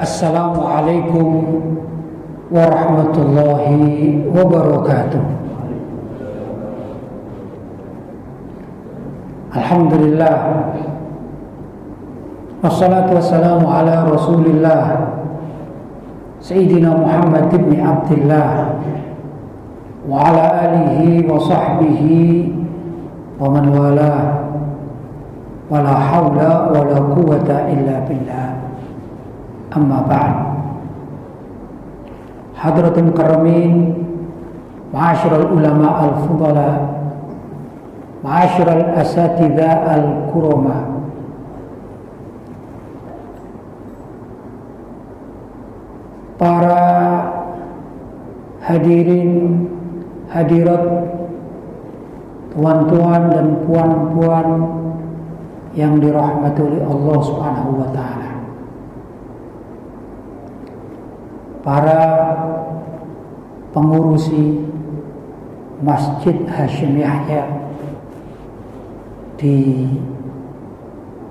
Assalamualaikum warahmatullahi wabarakatuh. Alhamdulillah, wassalatu wassalamu ala rasulillah Sayyidina Muhammad ibn Abdillah wa ala alihi wa sahbihi wa man wala wa la hawla wa la quwwata illa billah. Amma ba'd. Hadratul mukarramin, ma'asyiral ulama al-fudala, ma'asyiral asatidza al-kurama, para hadirin hadirat, tuan-tuan dan puan-puan yang dirahmati oleh Allah Subhanahu wa taala, para pengurusi Masjid Hasyim Yahya di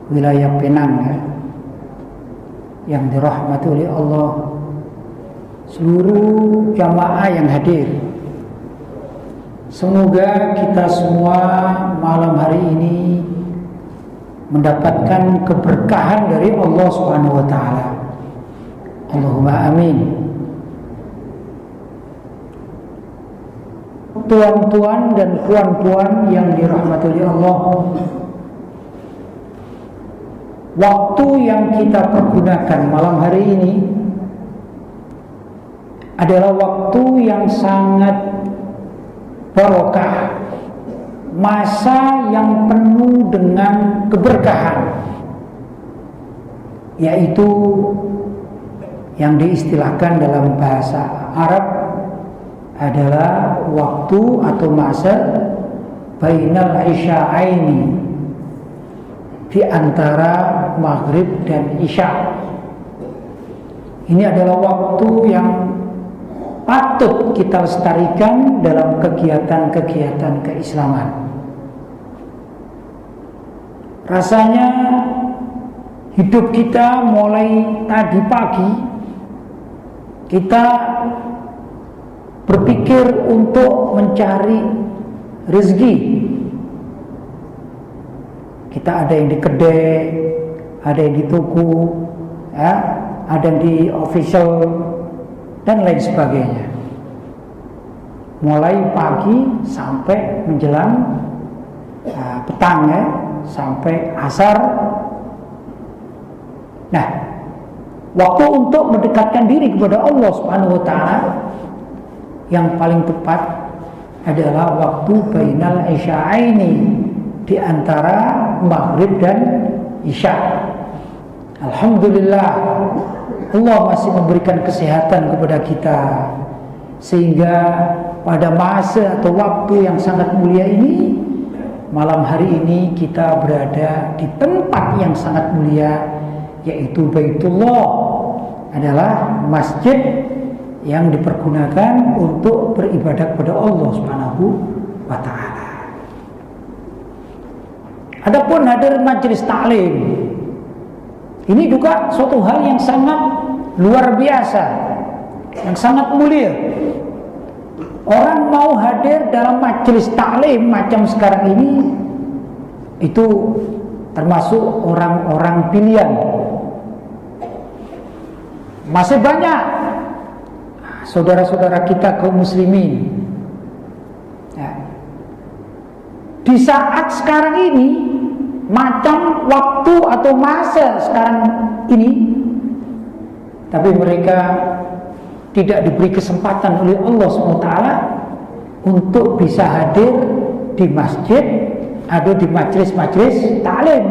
wilayah Penang yang dirahmati oleh Allah, seluruh jamaah yang hadir. Semoga kita semua malam hari ini mendapatkan keberkahan dari Allah Subhanahu wa taala. Allahumma amin. Tuan-tuan dan puan-puan yang dirahmati oleh Allah, waktu yang kita pergunakan malam hari ini adalah waktu yang sangat barokah, masa yang penuh dengan keberkahan, yaitu yang diistilahkan dalam bahasa Arab adalah waktu atau masa bainal isya'aini, di antara maghrib dan isya. Ini adalah waktu yang patut kita lestarikan dalam kegiatan-kegiatan keislaman. Rasanya hidup kita mulai tadi pagi kita berpikir untuk mencari rezeki. Kita ada yang di kedai, ada yang di toko, ada yang di official dan lain sebagainya. Mulai pagi sampai menjelang petang, sampai asar. Nah, waktu untuk mendekatkan diri kepada Allah Subhanahu wa taala yang paling tepat adalah waktu bainal isya'aini, di antara maghrib dan isya. Alhamdulillah, Allah masih memberikan kesehatan kepada kita, sehingga pada masa atau waktu yang sangat mulia ini, malam hari ini kita berada di tempat yang sangat mulia, yaitu Baitullah, adalah masjid yang dipergunakan untuk beribadah kepada Allah Subhanahu wa taala. Adapun hadir majelis taklim, ini juga suatu hal yang sangat luar biasa, yang sangat mulia. Orang mau hadir dalam majelis taklim macam sekarang ini, itu termasuk orang-orang pilihan. Masih banyak saudara-saudara kita kaum muslimin di saat sekarang ini, macam waktu atau masa sekarang ini, tapi mereka tidak diberi kesempatan oleh Allah SWT untuk bisa hadir di masjid atau di majelis-majelis taklim.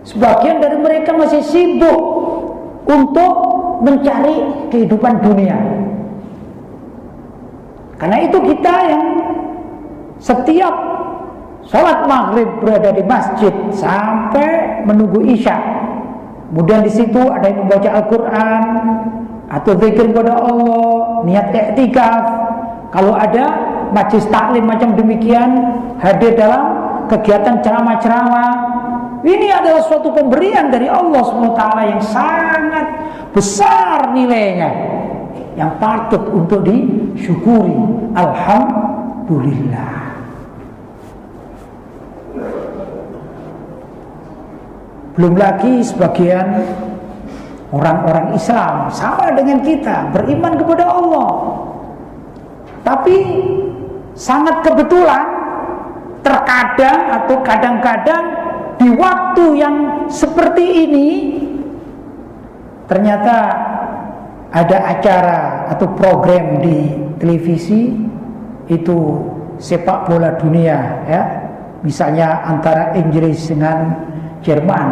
Sebagian dari mereka masih sibuk untuk mencari kehidupan dunia. Karena itu kita yang setiap sholat maghrib berada di masjid sampai menunggu isya. Kemudian di situ ada yang membaca Al-Quran atau zikir kepada Allah, niat i'tikaf. Kalau ada majelis taklim macam demikian, hadir dalam kegiatan ceramah-ceramah, Ini adalah suatu pemberian dari Allah SWT yang sangat besar nilainya, yang patut untuk disyukuri. Alhamdulillah. Belum lagi sebagian orang-orang Islam sama dengan kita, beriman kepada Allah, tapi sangat kebetulan terkadang atau kadang-kadang di waktu yang seperti ini ternyata ada acara atau program di televisi itu sepak bola dunia, ya, misalnya antara Inggris dengan Jerman.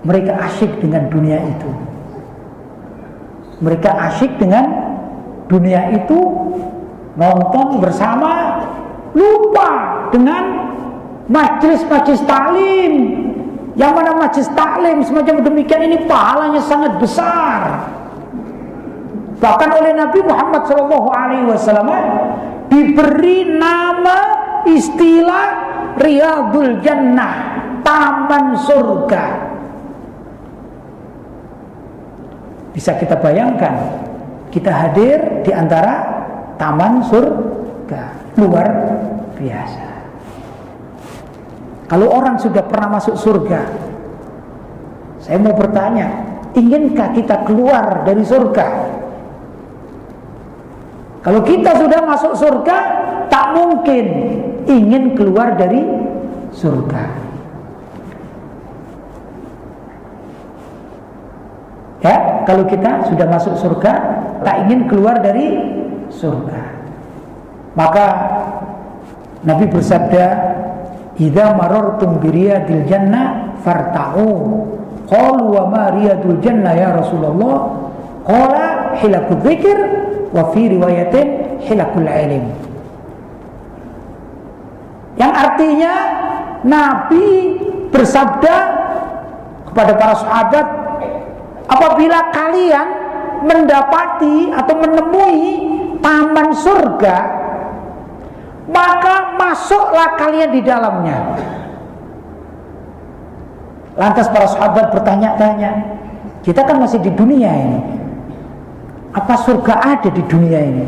Mereka asyik dengan dunia itu. Mereka asyik dengan dunia itu, nonton bersama, lupa dengan majelis-majelis taklim. Yang mana majelis taklim semacam demikian ini pahalanya sangat besar. Bahkan oleh Nabi Muhammad SAW diberi nama istilah Riyadul Jannah, taman surga. Bisa kita bayangkan, kita hadir di antara taman surga, luar biasa. Kalau orang sudah pernah masuk surga, saya mau bertanya, inginkah kita keluar dari surga? Kalau kita sudah masuk surga, tak mungkin ingin keluar dari surga. Ya, kalau kita sudah masuk surga, tak ingin keluar dari surga. Maka Nabi bersabda, "Idza marartum bi riyadil jannah farta'u." Qalu wa ma riyadul jannah ya Rasulullah? Qala hilakul dzikr wa fi riwayatin hilakul ilm. Yang artinya Nabi bersabda kepada para sahabat, apabila kalian mendapati atau menemui taman surga, maka masuklah kalian di dalamnya. Lantas para sahabat bertanya-tanya, kita kan masih di dunia ini, apa surga ada di dunia ini?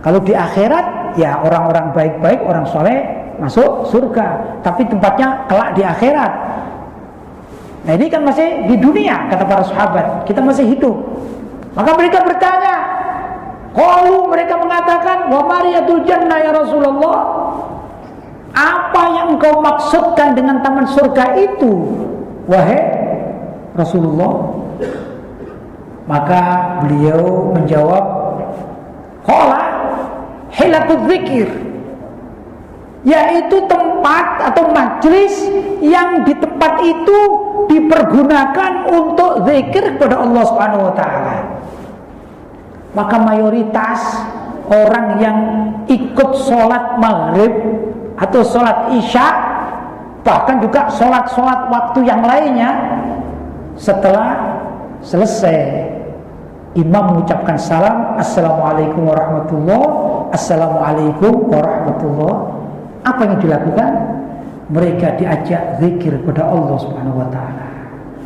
Kalau di akhirat, ya orang-orang baik-baik, orang soleh masuk surga, tapi tempatnya kelak di akhirat. Nah ini kan masih di dunia, kata para sahabat, kita masih hidup. Maka mereka bertanya, qalu, mereka mengatakan, wa mariyatul jannah ya Rasulullah, apa yang engkau maksudkan dengan taman surga itu, wahai Rasulullah? Maka beliau menjawab, qala hilakul dzikir, yaitu tempat atau majlis yang di tempat itu dipergunakan untuk zikir kepada Allah Subhanahu wa taala. Maka mayoritas orang yang ikut sholat maghrib atau sholat isya, bahkan juga sholat-sholat waktu yang lainnya, setelah selesai imam mengucapkan salam, assalamualaikum warahmatullahi, assalamualaikum warahmatullahi, apa yang dilakukan? Mereka diajak zikir kepada Allah Subhanahu wa taala.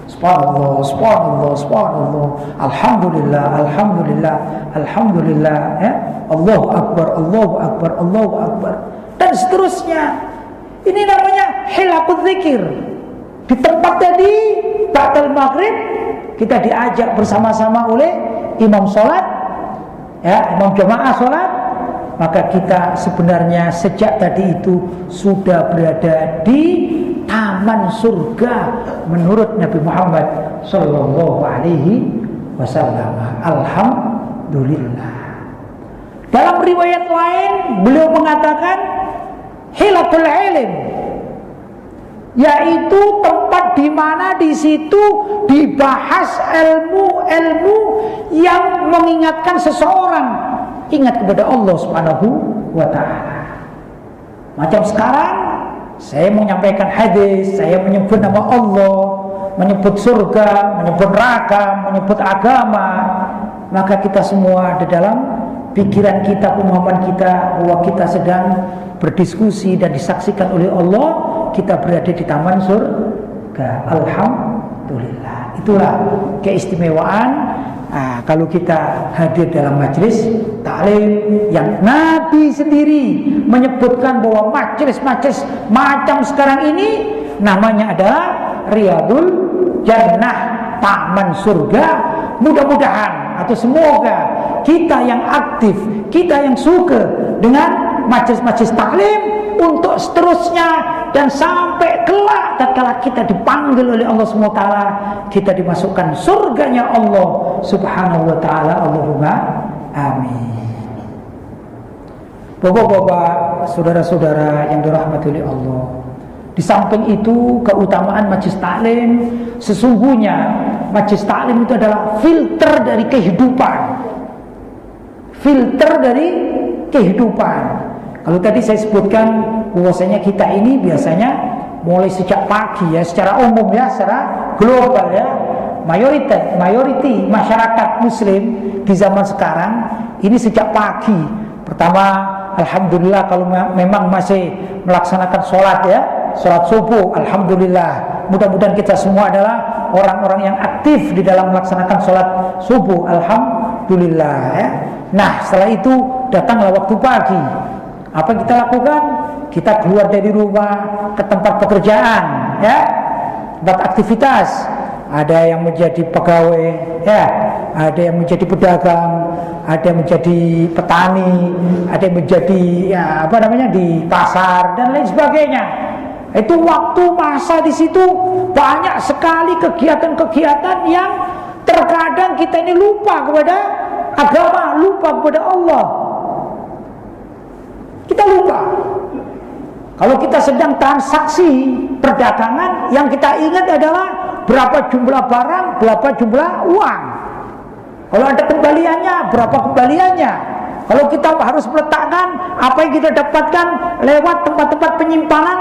Subhanallah, subhanallah, subhanallah, alhamdulillah, alhamdulillah, alhamdulillah, ya? Allahu akbar, Allahu akbar, Allahu akbar, dan seterusnya. Ini namanya hilakul zikir. Di tempat tadi ba'dal maghrib kita diajak bersama-sama oleh imam sholat, ya, imam jamaah sholat. Maka kita sebenarnya sejak tadi itu sudah berada di taman surga menurut Nabi Muhammad sallallahu alaihi wasallam. Alhamdulillah. Dalam riwayat lain beliau mengatakan hilakul ilm, yaitu tempat di mana di situ dibahas ilmu-ilmu yang mengingatkan seseorang ingat kepada Allah Subhanahu wa taala. Macam sekarang saya mau menyampaikan hadis, saya menyebut nama Allah, menyebut surga, menyebut neraka, menyebut agama, maka kita semua di dalam pikiran kita, pemahaman kita bahwa kita sedang berdiskusi dan disaksikan oleh Allah kita berada di taman surga. Alhamdulillah. Itulah keistimewaan kalau kita hadir dalam majelis taklim yang Nabi sendiri menyebutkan bahwa majelis-majelis macam sekarang ini namanya adalah Riyadul Jannah, taman surga. Mudah-mudahan atau semoga kita yang aktif, kita yang suka dengan majelis-majelis taklim untuk seterusnya dan sampai kelak tatkala kita dipanggil oleh Allah Subhanahu wa taala, kita dimasukkan surganya Allah Subhanahu wa taala. Allahumma amin. Bapak-bapak, saudara-saudara yang dirahmati oleh Allah, di samping itu keutamaan majelis taklim, sesungguhnya majelis taklim itu adalah filter dari kehidupan. Filter dari kehidupan. Kalau tadi saya sebutkan bahwasanya kita ini biasanya mulai sejak pagi ya, secara umum ya, secara global ya, mayoriti masyarakat muslim di zaman sekarang ini sejak pagi. Pertama, alhamdulillah kalau memang masih melaksanakan sholat ya, sholat subuh, alhamdulillah. Mudah-mudahan kita semua adalah orang-orang yang aktif di dalam melaksanakan sholat subuh, alhamdulillah ya. Nah, setelah itu datanglah waktu pagi. Apa yang kita lakukan? Kita keluar dari rumah ke tempat pekerjaan ya, tempat aktivitas. Ada yang menjadi pegawai ya, ada yang menjadi pedagang, ada yang menjadi petani, ada yang menjadi ya di pasar dan lain sebagainya. Itu waktu masa di situ banyak sekali kegiatan-kegiatan yang terkadang kita ini lupa kepada agama, lupa kepada Allah. Kita lupa. Kalau kita sedang transaksi perdagangan, yang kita ingat adalah berapa jumlah barang, berapa jumlah uang. Kalau ada kembaliannya, berapa kembaliannya. Kalau kita harus meletakkan apa yang kita dapatkan lewat tempat-tempat penyimpanan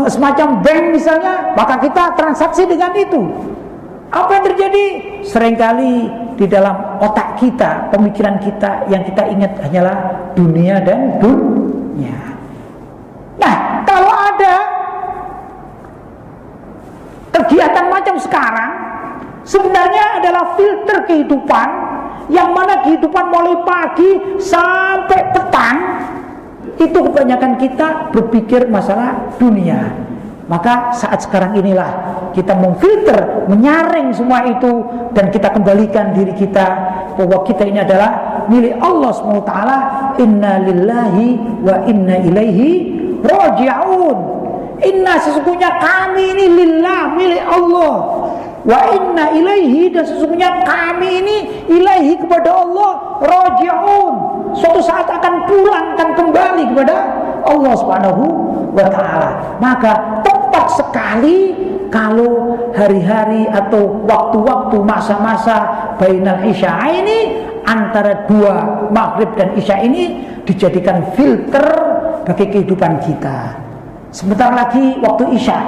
semacam bank misalnya, maka kita transaksi dengan itu. Apa yang terjadi? Seringkali di dalam otak kita, pemikiran kita, yang kita ingat hanyalah dunia dan dunia. Nah, kalau ada kegiatan macam sekarang, sebenarnya adalah filter kehidupan, yang mana kehidupan mulai pagi sampai petang, itu kebanyakan kita berpikir masalah dunia. Maka saat sekarang inilah kita memfilter, menyaring semua itu, dan kita kembalikan diri kita bahwa kita ini adalah milik Allah SWT. Inna lillahi wa inna ilaihi raji'un. Inna, sesungguhnya kami ini lillah, milik Allah. Wa inna ilaihi, dan sesungguhnya kami ini ilaihi, kepada Allah, raji'un. Suatu saat akan pulang, akan kembali kepada Allah Subhanahu wa ta'ala. Maka tepat sekali kalau hari-hari atau waktu-waktu masa-masa bainal isya ini, antara dua maghrib dan isya ini, dijadikan filter bagi kehidupan kita. Sebentar lagi waktu isya.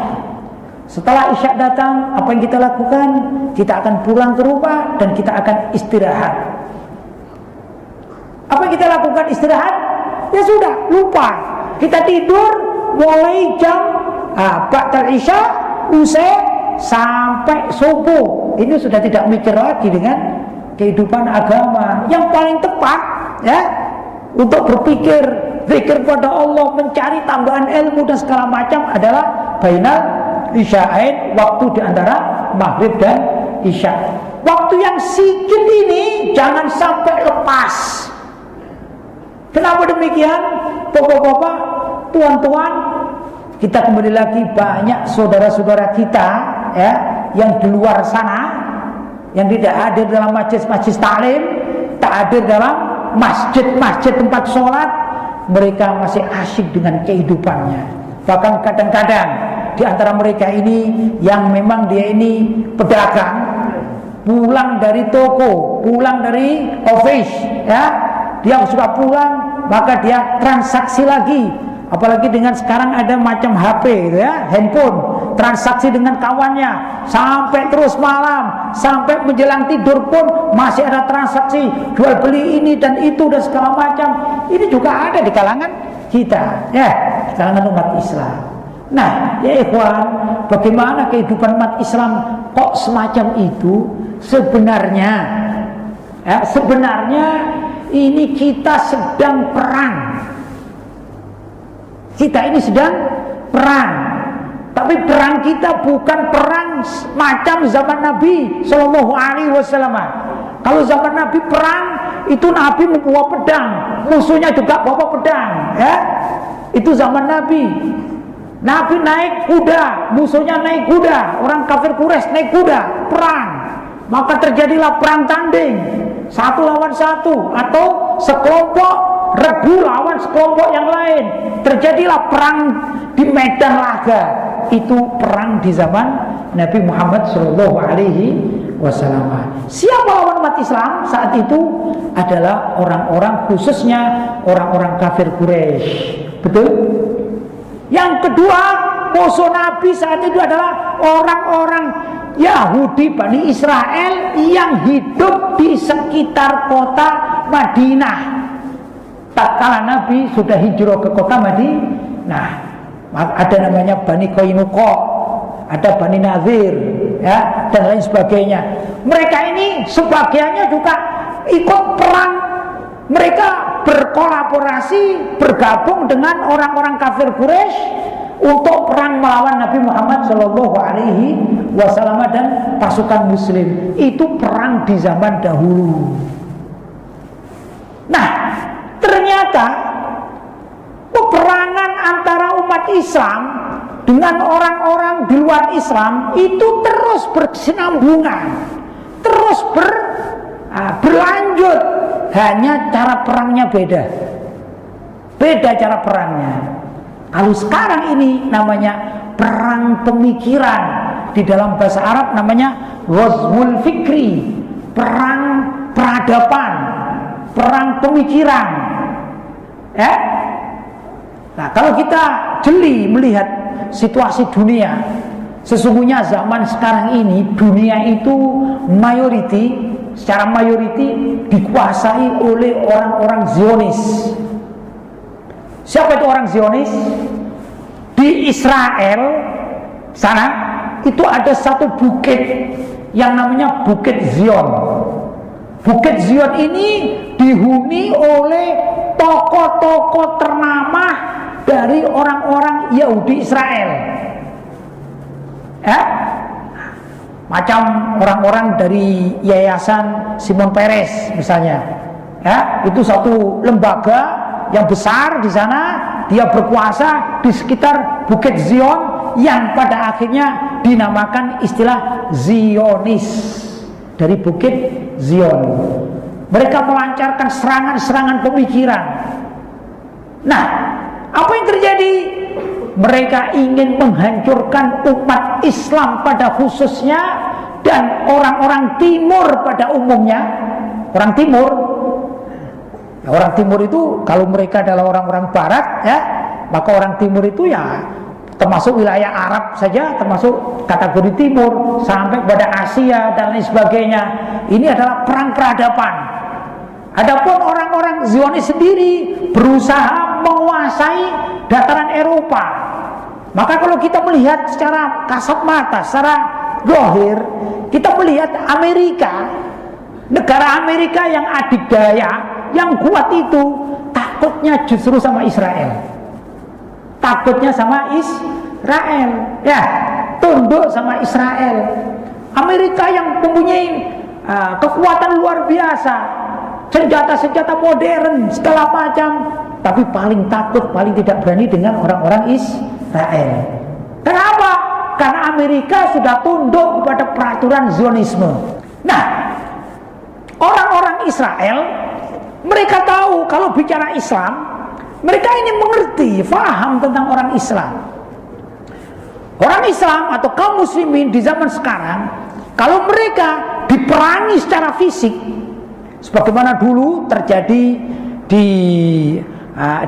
Setelah isya datang, apa yang kita lakukan? Kita akan pulang ke rumah dan kita akan istirahat. Apa yang kita lakukan istirahat? Ya sudah, lupa. Kita tidur mulai jam ba'dal isya, usai sampai subuh. Ini sudah tidak mikir lagi dengan kehidupan agama. Yang paling tepat ya, untuk berpikir, zikir pada Allah, mencari tambahan ilmu dan segala macam adalah bainal isya'ain, waktu di antara maghrib dan isya. Waktu yang sikit ini jangan sampai lepas. Kenapa demikian? Bapak-bapak, tuan-tuan, kita kembali lagi, banyak saudara-saudara kita ya, yang di luar sana, yang tidak hadir dalam majelis-majelis taklim, tak hadir dalam masjid-masjid tempat sholat. Mereka masih asyik dengan kehidupannya. Bahkan kadang-kadang di antara mereka ini yang memang dia ini pedagang, pulang dari toko, pulang dari office ya, dia sudah pulang, maka dia transaksi lagi. Apalagi dengan sekarang ada macam HP gitu ya, handphone, transaksi dengan kawannya sampai terus malam, sampai menjelang tidur pun masih ada transaksi jual beli ini dan itu dan segala macam. Ini juga ada di kalangan kita ya, di kalangan umat Islam. Nah, ya ikhwan, bagaimana kehidupan umat Islam kok semacam itu? Sebenarnya ini kita sedang perang. Kita ini sedang perang. Tapi perang kita bukan perang macam zaman Nabi Shallallahu Alaihi Wasallam. Kalau zaman Nabi perang itu Nabi membawa pedang, musuhnya juga bawa pedang, ya. Itu zaman Nabi. Nabi naik kuda, musuhnya naik kuda, orang kafir Quraisy naik kuda, perang. Maka terjadilah perang tanding, 1 lawan 1, atau sekelompok regu lawan sekelompok yang lain. Terjadilah perang di medan laga. Itu perang di zaman Nabi Muhammad Shallallahu Alaihi Wasallam. Siapa lawan umat Islam saat itu? Adalah orang-orang, khususnya orang-orang kafir Quraisy. Betul? Yang kedua, musuh Nabi saat itu adalah orang-orang Yahudi Bani Israel yang hidup di sekitar kota Madinah. Tatkala Nabi sudah hijrah ke kota Madinah, ada namanya Bani Qainuqa, ada Bani Nadir, ya, dan lain sebagainya. Mereka ini sebagiannya juga ikut perang. Mereka berkolaborasi, bergabung dengan orang-orang kafir Quraisy untuk perang melawan Nabi Muhammad Shallallahu Alaihi Wasallam dan pasukan Muslim. Itu perang di zaman dahulu. Nah, ternyata peperangan antara umat Islam dengan orang-orang di luar Islam itu terus berkesinambungan, terus berlanjut. Hanya cara perangnya beda cara perangnya. Kalau sekarang ini namanya perang pemikiran, di dalam bahasa Arab namanya ghazwul fikri, perang peradaban, perang pemikiran, ya. Nah, kalau kita jeli melihat situasi dunia, sesungguhnya zaman sekarang ini dunia itu secara mayoriti dikuasai oleh orang-orang Zionis. Siapa itu orang Zionis? Di Israel sana itu ada satu bukit yang namanya Bukit Zion. Bukit Zion ini dihuni oleh tokoh-tokoh ternama dari orang-orang Yahudi Israel, ya. Macam orang-orang dari Yayasan Simon Peres misalnya, ya, itu satu lembaga yang besar di sana. Dia berkuasa di sekitar Bukit Zion yang pada akhirnya dinamakan istilah Zionis, dari Bukit Zion. Mereka melancarkan serangan-serangan pemikiran. Nah, apa yang terjadi? Mereka ingin menghancurkan umat Islam pada khususnya dan orang-orang timur pada umumnya. Orang timur itu kalau mereka adalah orang-orang barat, ya, maka orang timur itu ya termasuk wilayah Arab saja, termasuk kategori timur, sampai pada Asia dan lain sebagainya. Ini adalah perang peradaban. Adapun orang-orang Zionis sendiri berusaha menguasai dataran Eropa. Maka kalau kita melihat secara kasat mata, secara zahir, kita melihat Amerika, negara Amerika yang adidaya, yang kuat itu, takutnya justru sama Israel. Takutnya sama Israel, ya, tunduk sama Israel. Amerika yang mempunyai kekuatan luar biasa, senjata-senjata modern segala macam, tapi paling takut, paling tidak berani dengan orang-orang Israel. Kenapa? Karena Amerika sudah tunduk kepada peraturan Zionisme. Nah, orang-orang Israel, mereka tahu kalau bicara Islam, mereka ini mengerti, faham tentang orang Islam. Orang Islam atau kaum muslimin di zaman sekarang, kalau mereka diperangi secara fisik, sebagaimana dulu terjadi di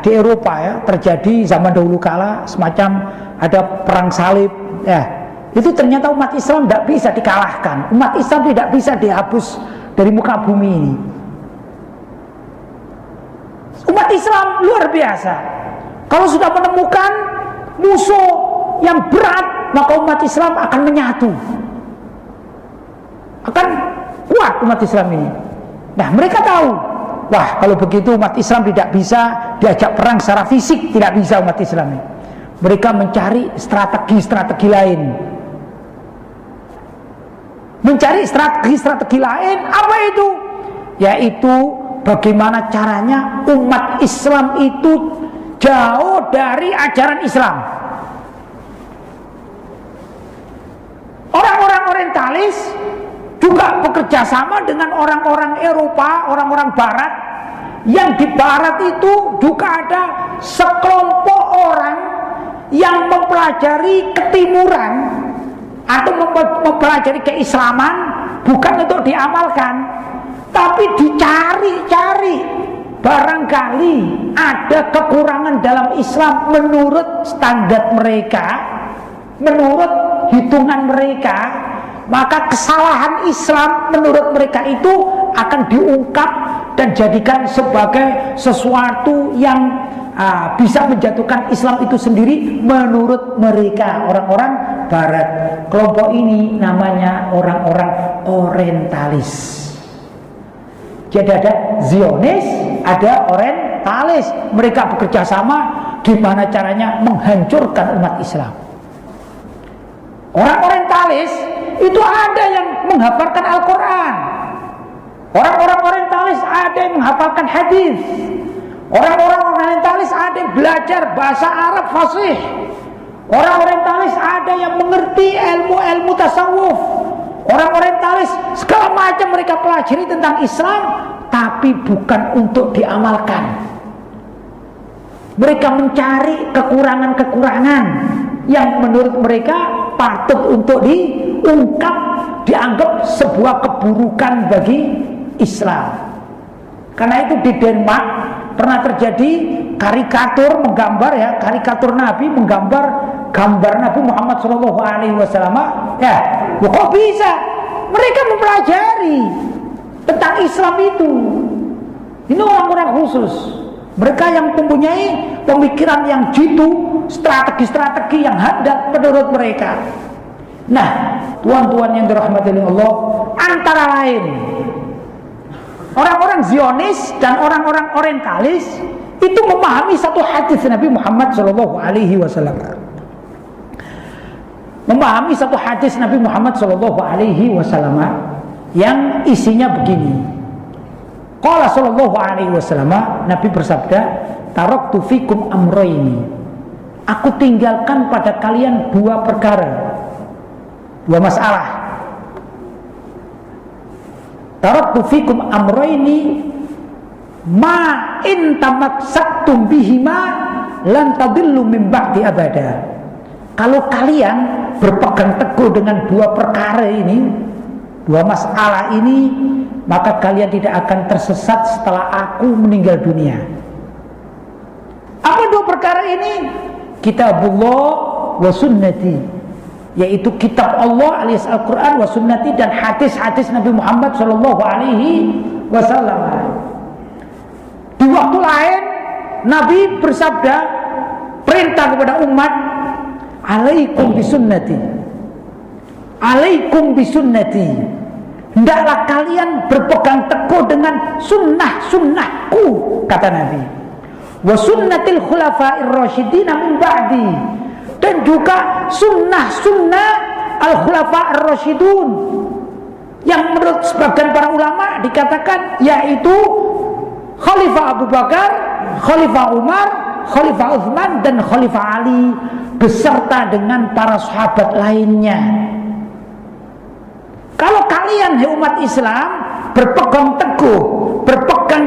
Eropa, ya, terjadi zaman dahulu kala semacam ada perang salib, ya, itu ternyata umat Islam tidak bisa dikalahkan. Umat Islam tidak bisa dihapus dari muka bumi ini. Umat Islam luar biasa. Kalau sudah menemukan musuh yang berat, maka umat Islam akan menyatu, akan kuat umat Islam ini. Nah, mereka tahu, wah, kalau begitu umat Islam tidak bisa diajak perang secara fisik, tidak bisa umat Islam ini. Mereka mencari strategi-strategi lain. Mencari strategi-strategi lain, apa itu? Yaitu bagaimana caranya umat Islam itu jauh dari ajaran Islam. Orang-orang orientalis juga bekerja sama dengan orang-orang Eropa, orang-orang Barat. Yang di Barat itu juga ada sekelompok orang yang mempelajari ketimuran atau mempelajari keislaman bukan untuk diamalkan, tapi dicari-cari. Barangkali ada kekurangan dalam Islam menurut standar mereka, menurut hitungan mereka, maka kesalahan Islam menurut mereka itu akan diungkap dan jadikan sebagai sesuatu yang bisa menjatuhkan Islam itu sendiri menurut mereka, orang-orang Barat. Kelompok ini namanya orang-orang orientalis. Jadi ada Zionis, ada orientalis. Mereka bekerja sama gimana caranya menghancurkan umat Islam. Orang orientalis itu ada yang menghafalkan Al-Quran. Orang-orang orientalis ada yang menghafalkan hadis. Orang-orang orientalis ada yang belajar bahasa Arab fasih. Orang orientalis ada yang mengerti ilmu-ilmu tasawuf. Orang orientalis segala macam mereka pelajari tentang Islam, tapi bukan untuk diamalkan. Mereka mencari kekurangan-kekurangan yang menurut mereka patut untuk diungkap, dianggap sebuah keburukan bagi Islam. Karena itu di Denmark pernah terjadi karikatur menggambar, ya, karikatur Nabi menggambar gambar Nabi Muhammad SAW. Ya, kok bisa? Mereka mempelajari tentang Islam itu. Ini orang-orang khusus. Mereka yang mempunyai pemikiran yang jitu, strategi-strategi yang handal menurut mereka. Nah, tuan-tuan yang dirahmati Allah, antara lain orang-orang Zionis dan orang-orang orientalis itu memahami satu hadis Nabi Muhammad SAW. Memahami satu hadis Nabi Muhammad SAW yang isinya begini. Qala sallallahu alaihi wasallam, Nabi bersabda, taraktu fikum amrayni. Aku tinggalkan pada kalian dua perkara, dua masalah. Taraktu fikum amrayni ma in tamassaktum bihima lan tadillu min ba'di abada. Kalau kalian berpegang teguh dengan dua perkara ini, dua masalah ini, maka kalian tidak akan tersesat setelah aku meninggal dunia. Apa dua perkara ini? Kitabullah wa sunnati, yaitu kitab Allah alias Al-Quran, wa sunnati, dan hadis-hadis Nabi Muhammad SAW. Di waktu lain Nabi bersabda, perintah kepada umat, alaikum bisunnati, alaikum bisunnati, hendaklah kalian berpegang teguh dengan sunnah-sunnahku, kata Nabi. Wa sunnatil khulafa'ir rasyidin min ba'di, dan juga sunnah-sunnah al-khulafa'ir rasyidun, yang menurut sebagian para ulama dikatakan yaitu Khalifah Abu Bakar, Khalifah Umar, Khalifah Utsman, dan Khalifah Ali, beserta dengan para sahabat lainnya. Kalau kalian, hai umat Islam, berpegang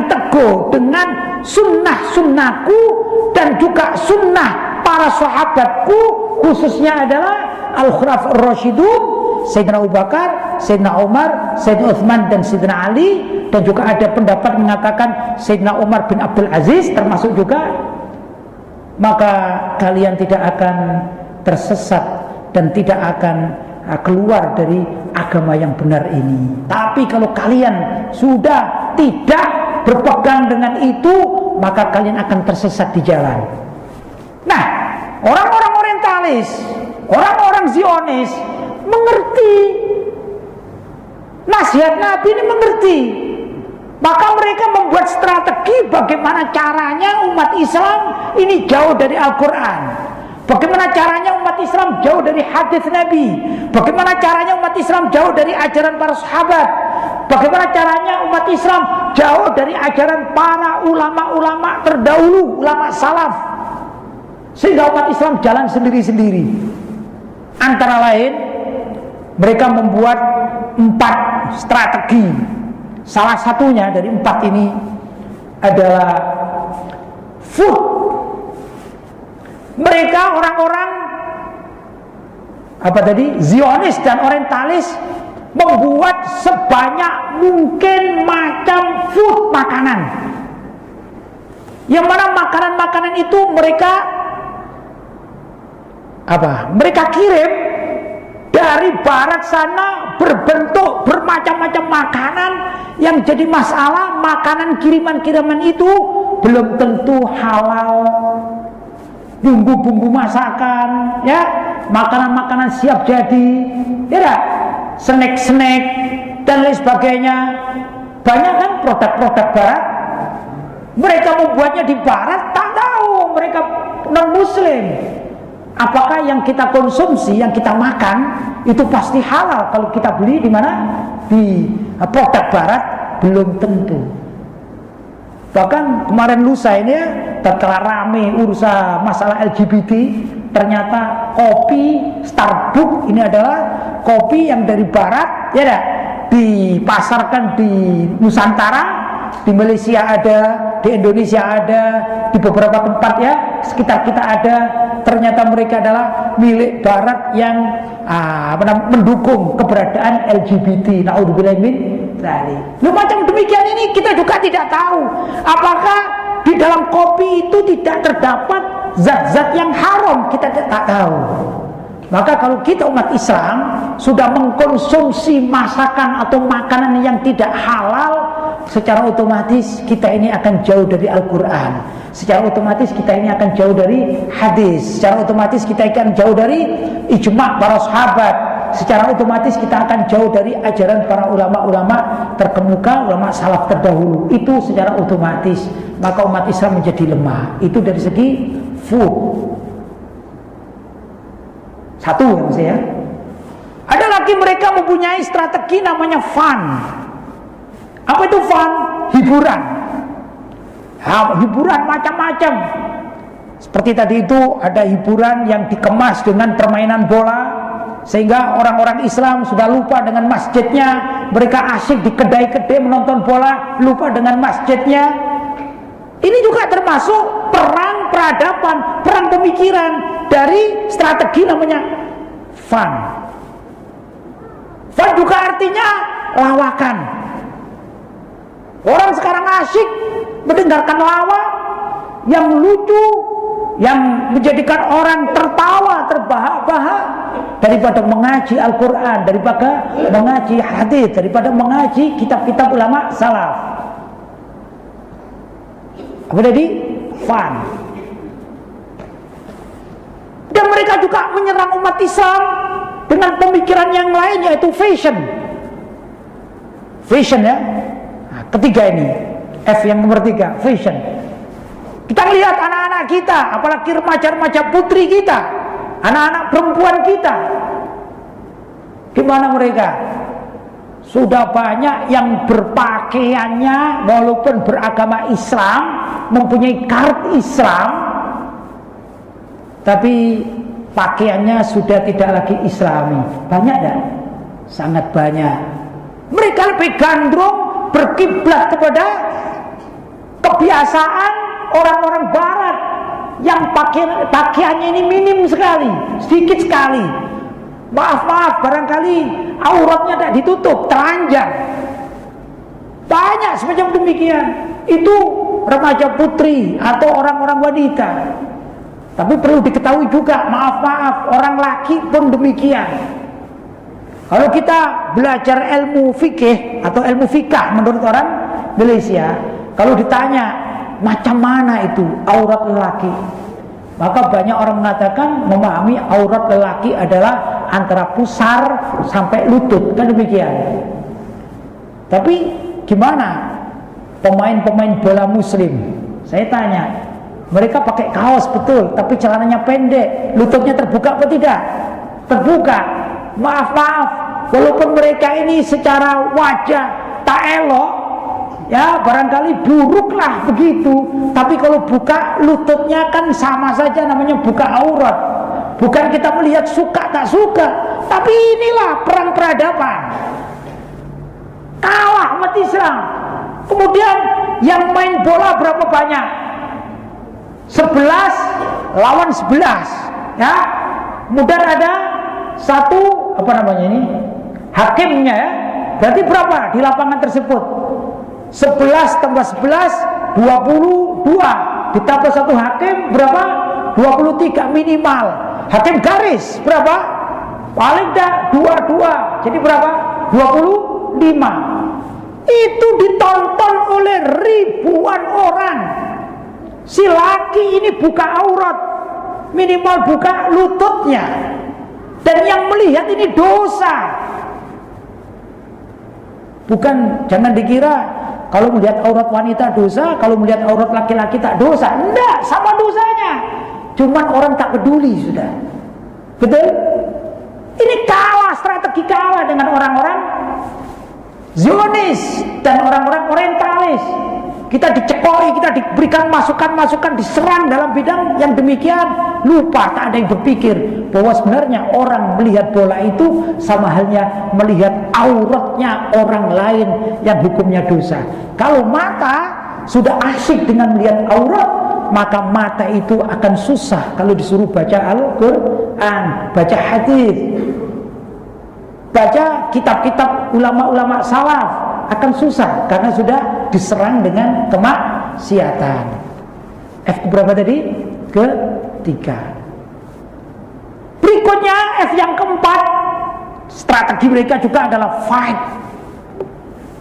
teguh dengan sunnah-sunnahku dan juga sunnah para sahabatku, khususnya adalah Al-Khulafa'ur Rasyidun, Sayyidina Abu Bakar, Sayyidina Umar, Sayyidina Utsman, dan Sayyidina Ali, dan juga ada pendapat mengatakan Sayyidina Umar bin Abdul Aziz termasuk juga, maka kalian tidak akan tersesat dan tidak akan keluar dari agama yang benar ini. Tapi kalau kalian sudah tidak berpegang dengan itu, maka kalian akan tersesat di jalan. Nah, orang-orang orientalis Orang-orang Zionis mengerti nasihat Nabi ini, mengerti. Maka mereka membuat strategi bagaimana caranya umat Islam ini jauh dari Al-Quran, bagaimana caranya umat Islam jauh dari hadis Nabi, bagaimana caranya umat Islam jauh dari ajaran para sahabat, bagaimana caranya umat Islam jauh dari ajaran para ulama-ulama terdahulu, ulama salaf, sehingga umat Islam jalan sendiri-sendiri. Antara lain, mereka membuat 4 strategi. Salah satunya dari 4 ini adalah food. Mereka orang-orang Zionis dan orientalis membuat sebanyak mungkin macam food, makanan. Yang mana makanan-makanan itu mereka kirim dari barat sana, berbentuk bermacam-macam makanan. Yang jadi masalah, makanan kiriman-kiriman itu belum tentu halal. Bumbu-bumbu masakan, ya, makanan-makanan siap jadi, ya, snack-snack dan lain sebagainya. Banyak kan produk-produk barat. Mereka membuatnya di barat, tak tahu mereka non-muslim. Apakah yang kita konsumsi, yang kita makan itu pasti halal kalau kita beli di mana? Di produk barat? Belum tentu. Bahkan kemarin lusa ini ya, tatkala rame urusan masalah LGBT, ternyata kopi Starbucks ini adalah kopi yang dari barat, ya dah, dipasarkan di Nusantara, di Malaysia ada, di Indonesia ada, di beberapa tempat ya sekitar kita ada. Ternyata mereka adalah milik barat yang mendukung keberadaan LGBT. Naudzubillah min dzalik. Macam demikian ini kita juga tidak tahu apakah di dalam kopi itu tidak terdapat zat-zat yang haram, kita tidak tahu. Maka kalau kita umat Islam sudah mengkonsumsi masakan atau makanan yang tidak halal, secara otomatis kita ini akan jauh dari Al-Quran, secara otomatis kita ini akan jauh dari hadis, secara otomatis kita akan jauh dari ijma' para sahabat, secara otomatis kita akan jauh dari ajaran para ulama-ulama terkemuka, ulama salaf terdahulu. Itu secara otomatis. Maka umat Islam menjadi lemah. Itu dari segi food. Satu ya maksudnya ya. Ada lagi mereka mempunyai strategi namanya fun. Apa itu fun? Hiburan. Hiburan macam-macam. Seperti tadi itu ada hiburan yang dikemas dengan permainan bola, sehingga orang-orang Islam sudah lupa dengan masjidnya. Mereka asyik di kedai-kedai menonton bola, lupa dengan masjidnya. Ini juga termasuk perang peradaban, perang pemikiran dari strategi namanya fun. Fun juga artinya lawakan. Orang sekarang asyik mendengarkan lawak yang lucu, yang menjadikan orang tertawa, terbahak-bahak, daripada mengaji Al-Quran, daripada mengaji hadis, daripada mengaji kitab-kitab ulama salaf. Apa tadi? Fun. Dan mereka juga menyerang umat Islam dengan pemikiran yang lain, yaitu fashion. Fashion ya. Nah, ketiga ini, F yang nomor 3, fashion. Kita lihat anak-anak kita, apalagi remaja-remaja putri kita, anak-anak perempuan kita, gimana mereka? Sudah banyak yang berpakaiannya walaupun beragama Islam, mempunyai kart Islam, tapi pakaiannya sudah tidak lagi Islami. Banyak tak? Sangat banyak. Mereka lebih gandrung, berkiblat kepada kebiasaan orang-orang barat yang pakaiannya ini minim sekali, sedikit sekali. Maaf, barangkali auratnya tidak ditutup, telanjang. Banyak semacam demikian. Itu remaja putri atau orang-orang wanita. Tapi perlu diketahui juga, maaf, orang laki pun demikian. Kalau kita belajar ilmu fikih atau ilmu fikah menurut orang Malaysia, kalau ditanya macam mana itu aurat lelaki, Maka banyak orang mengatakan memahami aurat lelaki adalah antara pusar sampai lutut, kan demikian. Tapi gimana pemain-pemain bola muslim? Saya tanya, mereka pakai kaos betul, tapi celananya pendek, lututnya terbuka apa tidak? Terbuka. Maaf, walaupun mereka ini secara wajah tak elok, ya barangkali buruklah begitu, tapi kalau buka lututnya kan sama saja, namanya buka aurat. Bukan kita melihat suka tak suka, tapi inilah perang peradaban. Kalah umat Islam. Kemudian yang main bola berapa banyak? 11 lawan 11, ya. Kemudian ada satu hakimnya, ya. Berarti berapa di lapangan tersebut? 11 tambah 11 22, ditambah satu hakim berapa? 23 minimal. Hakim garis berapa? Paling tidak 22. Jadi berapa? 25. Itu ditonton oleh ribuan orang. Si laki ini buka aurat, minimal buka lututnya, dan yang melihat ini dosa. Bukan, jangan dikira kalau melihat aurat wanita dosa, kalau melihat aurat laki-laki tak dosa. Enggak, sama dosanya. Cuman orang tak peduli sudah. Betul? Ini strategi kalah dengan orang-orang Zionis dan orang-orang orientalis. Kita dicekoi, kita diberikan masukan-masukan, diserang dalam bidang yang demikian. Lupa, tak ada yang berpikir bahwa sebenarnya orang melihat bola itu sama halnya melihat auratnya orang lain yang hukumnya dosa. Kalau mata sudah asyik dengan melihat aurat, maka mata itu akan susah kalau disuruh baca Al-Quran, baca hadis, baca kitab-kitab ulama-ulama salaf, akan susah karena sudah diserang dengan kemaksiatan. F berapa tadi? Ketiga. Berikutnya F yang keempat, strategi mereka juga adalah fight.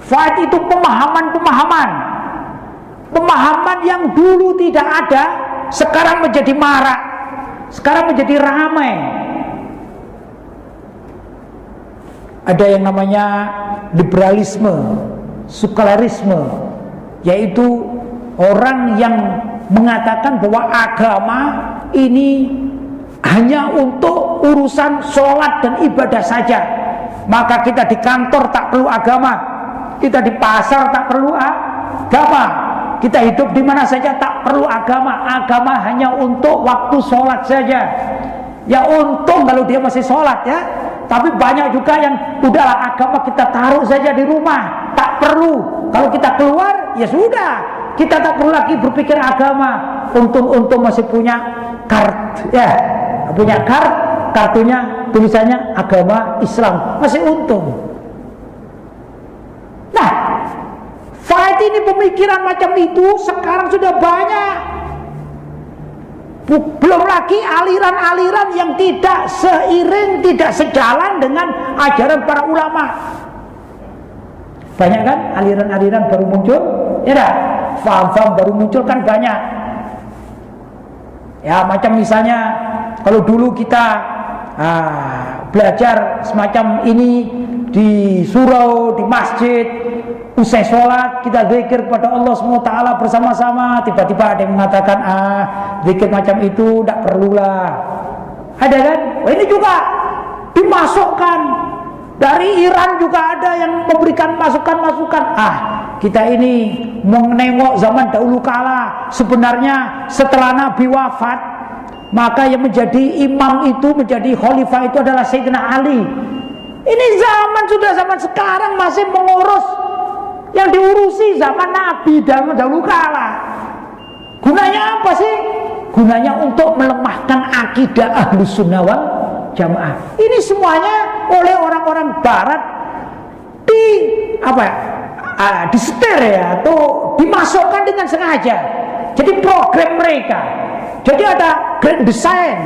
Fight itu pemahaman yang dulu tidak ada, sekarang menjadi marak, sekarang menjadi ramai. Ada yang namanya liberalisme, sekularisme, yaitu orang yang mengatakan bahwa agama ini hanya untuk urusan sholat dan ibadah saja. Maka kita di kantor tak perlu agama, kita di pasar tak perlu agama, kita hidup di mana saja tak perlu agama. Agama hanya untuk waktu sholat saja. Ya untung kalau dia masih sholat, ya. Tapi banyak juga yang udahlah agama kita taruh saja di rumah, tak perlu. Kalau kita keluar, ya sudah, kita tak perlu lagi berpikir agama. Untung masih punya kart, ya, punya kartunya tulisannya agama Islam, masih untung. Nah, fight ini pemikiran macam itu sekarang sudah banyak. Belum lagi aliran-aliran yang tidak seiring, tidak sejalan dengan ajaran para ulama. Banyak kan aliran-aliran baru muncul, ya dah, faham-faham baru muncul kan banyak. Ya macam misalnya kalau dulu kita belajar semacam ini di surau, di masjid, usai sholat kita zikir pada Allah SWT bersama-sama. Tiba-tiba ada yang mengatakan zikir macam itu tidak perlulah. Ada kan? Ini juga dimasukkan. Dari Iran juga ada yang memberikan masukan-masukan. Kita ini menengok zaman dahulu kala. Sebenarnya setelah Nabi wafat, maka yang menjadi imam itu, menjadi khalifah itu adalah Sayyidina Ali. Ini sudah zaman sekarang masih mengurus yang diurusi zaman Nabi dahulu kala. Gunanya apa sih? Gunanya untuk melemahkan akidah Ahlus Sunnah wal Jamaah. Ini semuanya oleh orang-orang Barat disetir ya, atau dimasukkan dengan sengaja. Jadi program mereka. Jadi ada grand design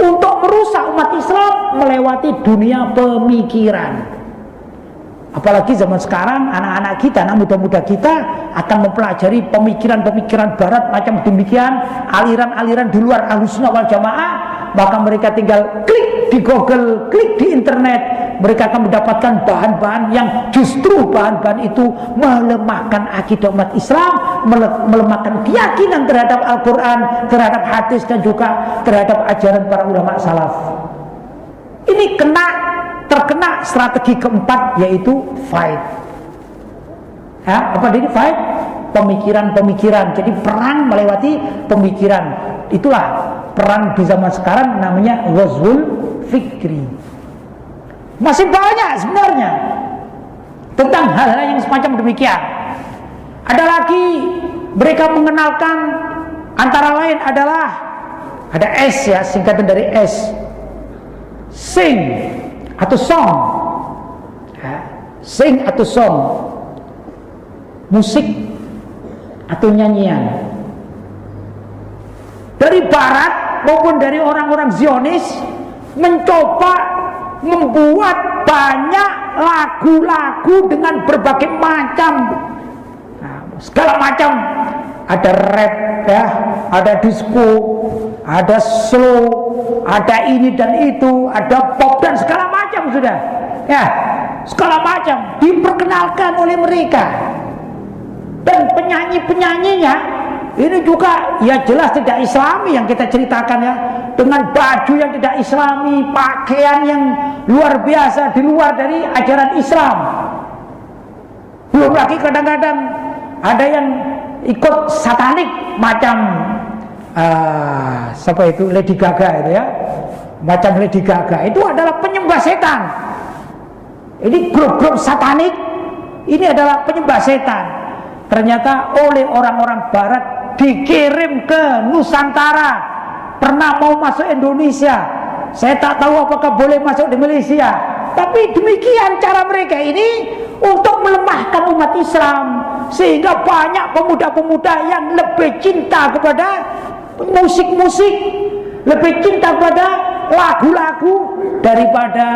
untuk merusak umat Islam melewati dunia pemikiran. Apalagi zaman sekarang anak-anak kita, anak muda-muda kita akan mempelajari pemikiran-pemikiran barat macam demikian, aliran-aliran di luar Ahlussunnah wal Jamaah, maka mereka tinggal klik di Google, klik di internet, mereka akan mendapatkan bahan-bahan yang justru bahan-bahan itu melemahkan akidah umat Islam, melemahkan keyakinan terhadap Al-Quran, terhadap hadis, dan juga terhadap ajaran para ulama salaf. Ini terkena strategi keempat, yaitu fight. Ya, apa ini fight? Pemikiran-pemikiran. Jadi perang melewati pemikiran. Itulah perang di zaman sekarang, namanya ghazwul fikri. Masih banyak sebenarnya tentang hal-hal yang semacam demikian. Ada lagi, mereka mengenalkan antara lain adalah ada S, ya, singkatan dari S, sing atau song, ya, sing atau song, musik atau nyanyian. Dari barat maupun dari orang-orang Zionis mencoba membuat banyak lagu-lagu dengan berbagai macam, segala macam. Ada rap, ya, ada disco, ada slow, ada ini dan itu, ada pop dan segala macam sudah, ya, segala macam diperkenalkan oleh mereka. Dan penyanyi-penyanyinya ini juga ya jelas tidak Islami yang kita ceritakan, ya, dengan baju yang tidak Islami, pakaian yang luar biasa di luar dari ajaran Islam. Belum lagi kadang-kadang ada yang ikut satanik macam siapa itu, Lady Gaga itu, ya, macam Lady Gaga itu adalah penyembah setan. Ini grup-grup satanik ini adalah penyembah setan. Ternyata oleh orang-orang barat dikirim ke Nusantara, pernah mau masuk Indonesia. Saya tak tahu apakah boleh masuk di Malaysia, tapi demikian cara mereka ini untuk melemahkan umat Islam, sehingga banyak pemuda-pemuda yang lebih cinta kepada musik-musik, lebih cinta kepada lagu-lagu daripada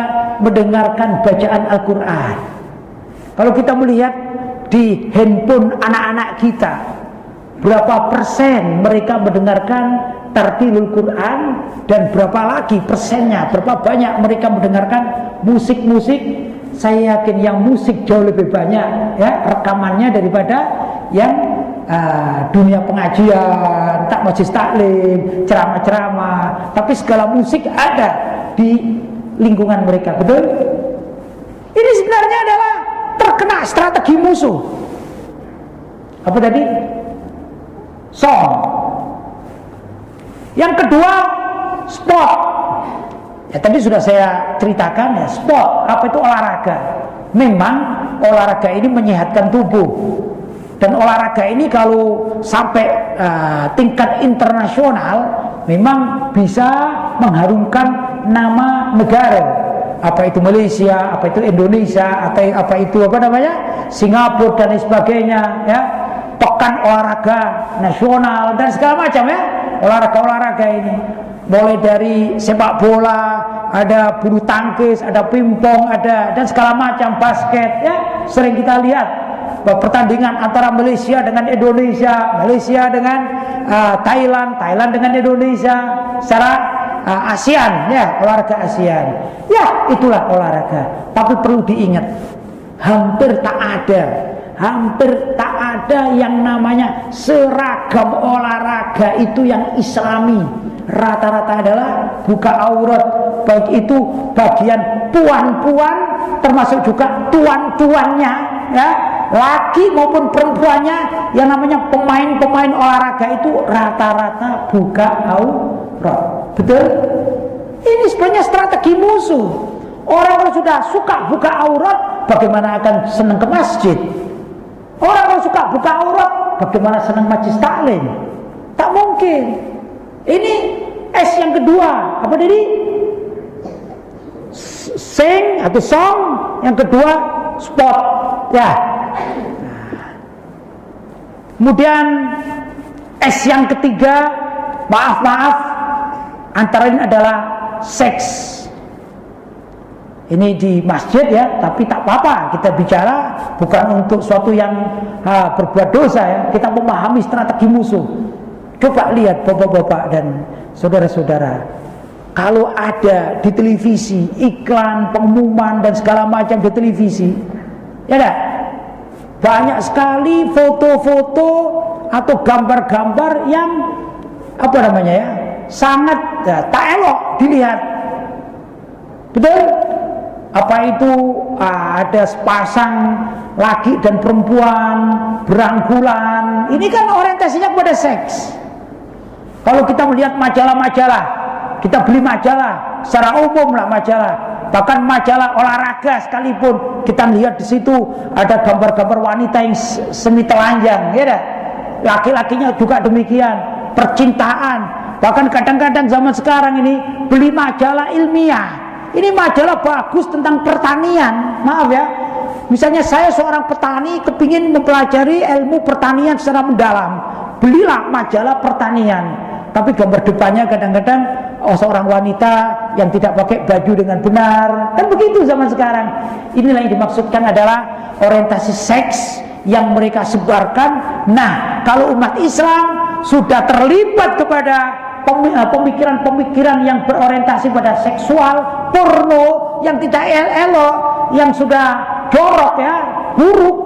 mendengarkan bacaan Al-Quran. Kalau kita melihat di handphone anak-anak kita, berapa persen mereka mendengarkan tartilul Quran, dan berapa lagi persennya, berapa banyak mereka mendengarkan musik-musik. Saya yakin yang musik jauh lebih banyak, ya, rekamannya daripada yang dunia pengajian, tak majlis taklim, ceramah-ceramah. Tapi segala musik ada di lingkungan mereka, betul? Ini sebenarnya adalah terkena strategi musuh. Apa tadi? Song. Yang kedua, sport. Ya, tadi sudah saya ceritakan, ya, sport. Apa itu olahraga? Memang olahraga ini menyehatkan tubuh. Dan olahraga ini kalau sampai tingkat internasional memang bisa mengharumkan nama negara. Apa itu Malaysia, apa itu Indonesia, atau apa itu apa namanya, Singapura dan sebagainya, ya. Pekan olahraga nasional dan segala macam, ya, olahraga-olahraga ini. Mulai dari sepak bola, ada bulu tangkis, ada pingpong, ada dan segala macam, basket, ya. Sering kita lihat pertandingan antara Malaysia dengan Indonesia, Malaysia dengan Thailand, Thailand dengan Indonesia, secara ASEAN, ya, olahraga ASEAN. Ya, itulah olahraga. Tapi perlu diingat, hampir tak ada yang namanya seragam olahraga itu yang Islami. Rata-rata adalah buka aurat, baik itu bagian puan-puan termasuk juga tuan-tuannya, ya, laki maupun perempuannya. Yang namanya pemain-pemain olahraga itu rata-rata buka aurat. Betul? Ini sebenarnya strategi musuh. Orang kalau sudah suka buka aurat, bagaimana akan senang ke masjid? Orang kalau suka buka aurat, bagaimana senang majlis taklim? Tak mungkin. Ini S yang kedua, apa tadi? Sing atau song. Yang kedua sport, ya. Kemudian S yang ketiga, maaf, antara ini adalah seks. Ini di masjid ya, tapi tak apa-apa. Kita bicara bukan untuk suatu yang berbuat dosa ya. Kita memahami strategi musuh. Coba lihat bapak-bapak dan saudara-saudara, kalau ada di televisi iklan, pengumuman dan segala macam di televisi, ya enggak? Banyak sekali foto-foto atau gambar-gambar yang apa namanya ya, sangat tak elok dilihat. Betul? Apa itu ada sepasang laki dan perempuan berangkulan. Ini kan orientasinya kepada seks. Kalau kita melihat majalah-majalah, kita beli majalah secara umum lah majalah, bahkan majalah olahraga sekalipun, kita lihat di situ ada gambar-gambar wanita yang semi telanjang, ya dah. Laki-lakinya juga demikian, percintaan. Bahkan kadang-kadang zaman sekarang ini beli majalah ilmiah. Ini majalah bagus tentang pertanian. Maaf ya, misalnya saya seorang petani kepingin mempelajari ilmu pertanian secara mendalam, belilah majalah pertanian. Tapi gambar depannya kadang-kadang seorang wanita yang tidak pakai baju dengan benar. Kan begitu zaman sekarang. Inilah yang dimaksudkan adalah orientasi seks yang mereka sebarkan. Nah, kalau umat Islam sudah terlibat kepada pemikiran-pemikiran yang berorientasi pada seksual, porno yang tidak elok, yang sudah jorok ya, buruk,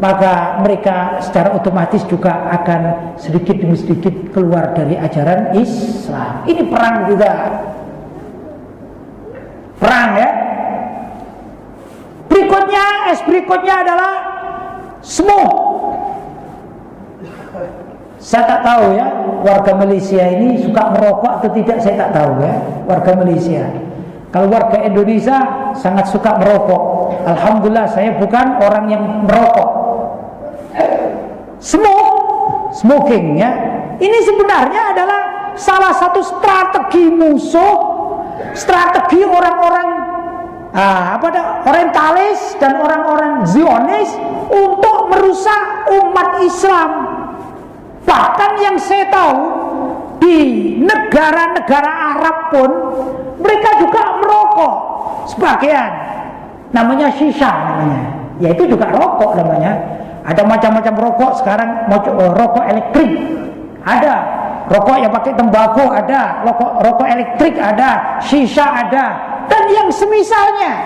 maka mereka secara otomatis juga akan sedikit demi sedikit keluar dari ajaran Islam. Ini perang juga, perang ya. Berikutnya adalah smoke. Saya tak tahu ya, warga Malaysia ini suka merokok atau tidak, saya tak tahu ya, warga Malaysia. Kalau warga Indonesia sangat suka merokok. Alhamdulillah saya bukan orang yang merokok. Smoking ya. Ini sebenarnya adalah salah satu strategi musuh, strategi orang-orang orientalis dan orang-orang Zionis untuk merusak umat Islam. Bahkan yang saya tahu di negara-negara Arab pun mereka juga merokok sebagian, namanya shisha namanya, yaitu juga rokok namanya. Ada macam-macam rokok sekarang, rokok elektrik ada, rokok yang pakai tembakau ada, rokok elektrik ada, shisha ada, dan yang semisalnya.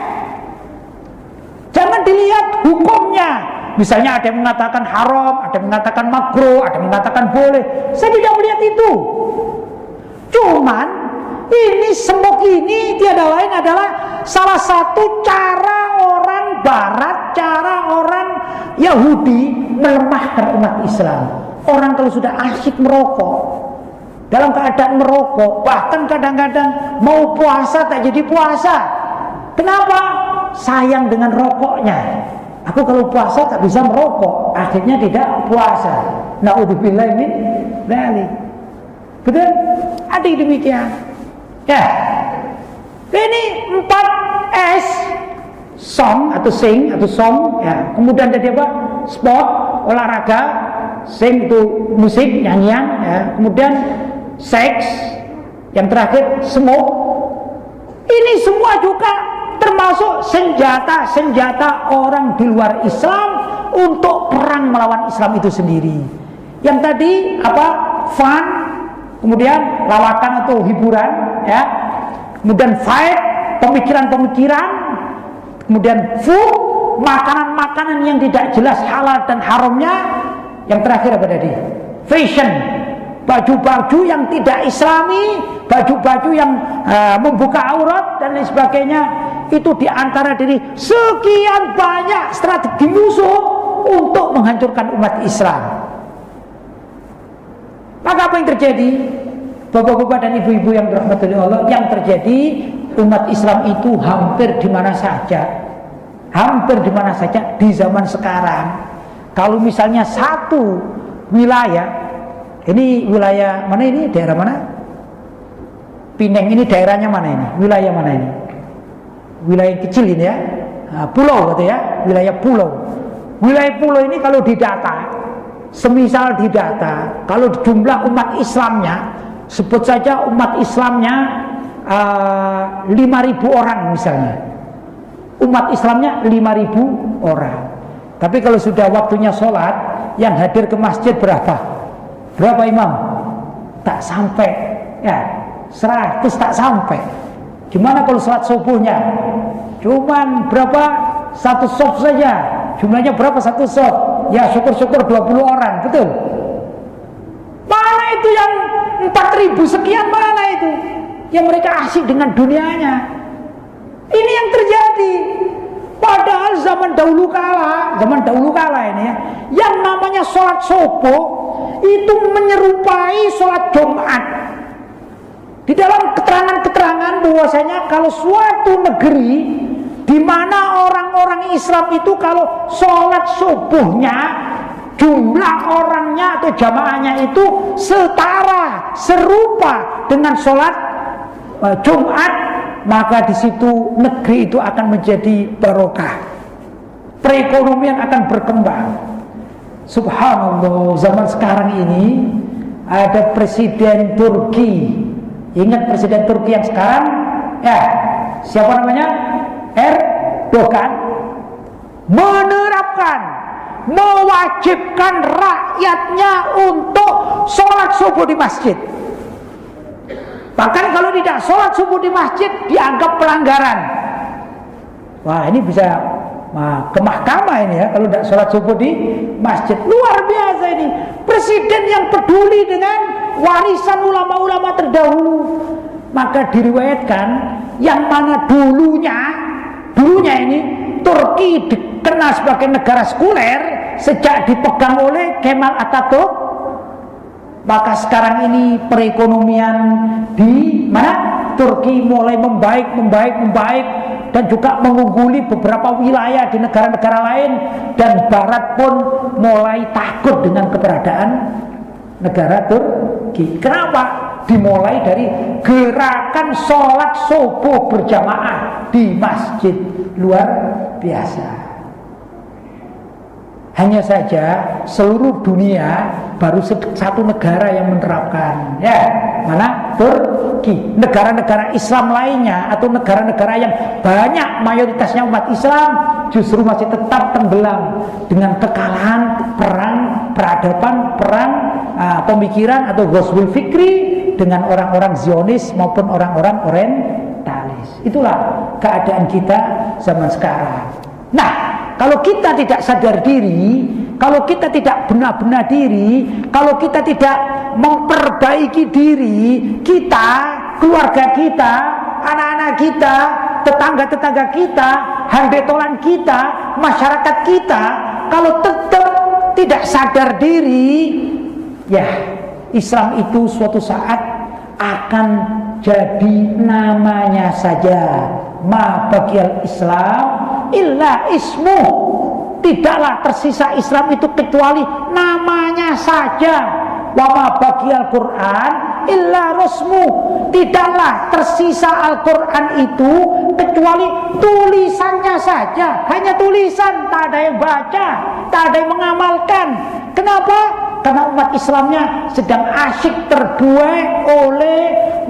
Jangan dilihat hukumnya. Misalnya ada yang mengatakan haram, ada yang mengatakan makruh, ada yang mengatakan boleh. Saya tidak melihat itu. Cuman ini smoke ini tiada lain adalah salah satu cara orang Barat, cara orang Yahudi melemahkan umat Islam. Orang kalau sudah asyik merokok, dalam keadaan merokok, bahkan kadang-kadang mau puasa tak jadi puasa. Kenapa? Sayang dengan rokoknya. Aku kalau puasa tak bisa merokok, akhirnya tidak puasa. Na'udzubillah min dzalik. Betul? Ada yang demikian. Ya. Ini 4 S, song atau sing atau song, ya. Kemudian tadi apa? Sport, olahraga, sing itu musik, nyanyian, ya. Kemudian seks, yang terakhir smoke. Ini semua juga termasuk senjata-senjata orang di luar Islam untuk perang melawan Islam itu sendiri. Yang tadi apa? Fun, kemudian lawakan atau hiburan, ya. Kemudian fight, pemikiran-pemikiran, kemudian food, makanan-makanan yang tidak jelas halal dan haramnya. Yang terakhir apa tadi? Fashion, baju-baju yang tidak islami, baju-baju yang membuka aurat dan lain sebagainya. Itu diantara dari sekian banyak strategi musuh untuk menghancurkan umat Islam. Maka apa yang terjadi? Bapak-bapak dan ibu-ibu yang dirahmati Allah, yang terjadi umat Islam itu hampir di mana saja, hampir di mana saja di zaman sekarang. Kalau misalnya satu wilayah, ini wilayah mana ini? Daerah mana? Pineng ini daerahnya mana ini? Wilayah mana ini? Wilayah kecil ini ya, pulau gitu ya, wilayah pulau. Wilayah pulau ini kalau didata, semisal didata, kalau jumlah umat Islamnya, sebut saja umat Islamnya 5.000 orang misalnya, umat Islamnya 5.000 orang. Tapi kalau sudah waktunya sholat, yang hadir ke masjid berapa? Berapa imam? Tak sampai, ya 100 tak sampai. Gimana kalau sholat subuhnya? Cuman berapa? Satu shop saja. Jumlahnya berapa satu shop? Ya syukur-syukur 20 orang, betul? Mana itu yang 4.000 sekian, mana itu? Yang mereka asik dengan dunianya. Ini yang terjadi. Padahal zaman dahulu kala ini ya, yang namanya sholat subuh itu menyerupai sholat Jumat. Di dalam keterangan-keterangan bahwasanya kalau suatu negeri di mana orang-orang Islam itu kalau sholat subuhnya jumlah orangnya atau jamaahnya itu setara, serupa dengan sholat Jumat, maka di situ negeri itu akan menjadi barokah, perekonomian akan berkembang. Subhanallah, zaman sekarang ini ada presiden Turki. Ingat presiden Turki yang sekarang? Ya, siapa namanya? Erdogan. Menerapkan, mewajibkan rakyatnya untuk sholat subuh di masjid. Bahkan kalau tidak sholat subuh di masjid dianggap pelanggaran. Wah, ini bisa ke mahkamah ini ya, kalau tidak sholat subuh di masjid. Luar biasa ini. Presiden yang peduli dengan warisan ulama-ulama terdahulu. Maka diriwayatkan yang mana dulunya ini Turki dikenal sebagai negara sekuler sejak dipegang oleh Kemal Atatürk. Maka sekarang ini perekonomian di mana Turki mulai membaik dan juga mengungguli beberapa wilayah di negara-negara lain, dan Barat pun mulai takut dengan keberadaan negara Turki. Kenapa? Dimulai dari gerakan sholat subuh berjamaah di masjid. Luar biasa. Hanya saja seluruh dunia baru satu negara yang menerapkan, ya, mana? Turki. Negara-negara Islam lainnya atau negara-negara yang banyak mayoritasnya umat Islam justru masih tetap tenggelam dengan kekalahan perang peradaban, perang pemikiran atau ghazwul fikri dengan orang-orang Zionis maupun orang-orang orientalis. Itulah keadaan kita zaman sekarang. Nah, kalau kita tidak sadar diri, kalau kita tidak benar-benar diri, kalau kita tidak memperbaiki diri kita, keluarga kita, anak-anak kita, tetangga-tetangga kita, handetolan kita, masyarakat kita, kalau tetap tidak sadar diri, ya Islam itu suatu saat akan jadi namanya saja. Ma bagial Islam illa ismu. Tidaklah tersisa Islam itu kecuali namanya saja. Wa ma bagial Quran illa rasmu. Tidaklah tersisa Al-Quran itu kecuali tulisannya saja. Hanya tulisan, tak ada yang baca, tak ada yang mengamalkan. Kenapa? Karena umat Islamnya sedang asyik terbuai oleh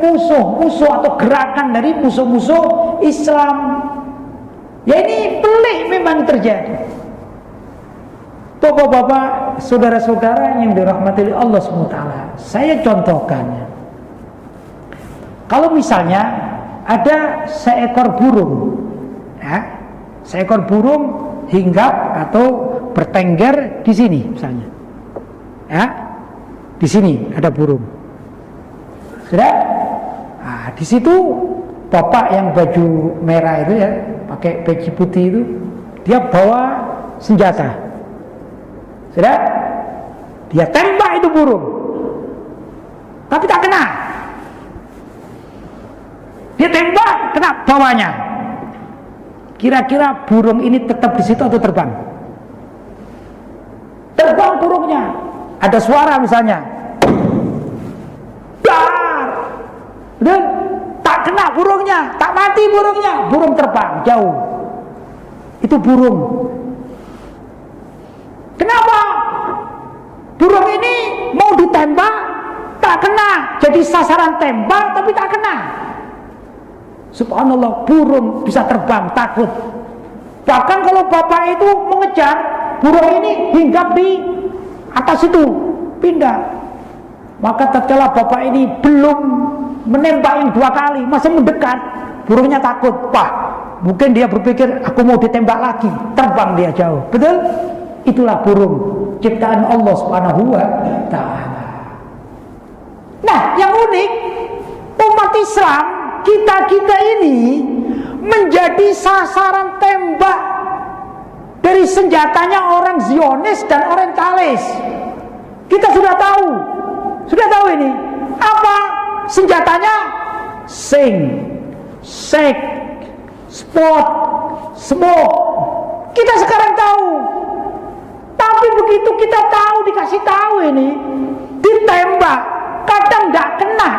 musuh-musuh atau gerakan dari musuh-musuh Islam. Ya, ini pelik memang terjadi. Bapak-bapak, saudara-saudara yang dirahmati Allah SWT, saya contohkan. Kalau misalnya ada seekor burung, ya, seekor burung hinggap atau bertengger di sini misalnya, ya, di sini ada burung. Sudah, nah, di situ bapak yang baju merah itu ya, pakai peci putih itu, dia bawa senjata. Sudah, dia tembak itu burung, tapi tak kena. Dia tembak, kena bawahnya. Kira-kira burung ini tetap di situ atau terbang? Terbang burungnya. Ada suara misalnya, dar, dan tak kena burungnya, tak mati burungnya, burung terbang jauh. Itu burung. Kenapa? Burung ini mau ditembak, tak kena, jadi sasaran tembak tapi tak kena. Subhanallah, burung bisa terbang, takut. Bahkan kalau bapak itu mengejar, burung ini hinggap di atas itu, pindah. Maka tatkala bapak ini belum menembak yang 2 kali, masih mendekat, burungnya takut. Wah, mungkin dia berpikir aku mau ditembak lagi, terbang dia jauh. Betul? Itulah burung ciptaan Allah Subhanahu wa taala. Nah, yang unik, umat Islam kita ini menjadi sasaran tembak dari senjatanya orang Zionis dan orientalis. Kita sudah tahu ini apa senjatanya? Sing, sek, spot, smoke. Kita sekarang tahu. Tapi begitu kita tahu, dikasih tahu ini, ditembak, kadang nggak kena.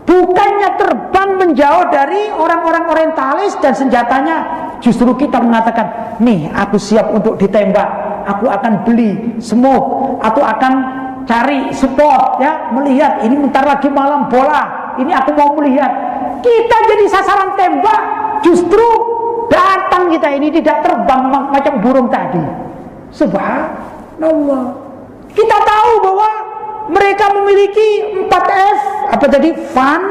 Bukannya terbang menjauh dari orang-orang orientalis dan senjatanya, justru kita mengatakan, nih aku siap untuk ditembak, aku akan beli smoke, atau akan cari support, ya, melihat ini bentar lagi malam bola, ini aku mau melihat. Kita jadi sasaran tembak, justru datang kita ini tidak terbang macam burung tadi. Subhanallah. Kita tahu bahwa mereka memiliki 4F, apa tadi? Fun,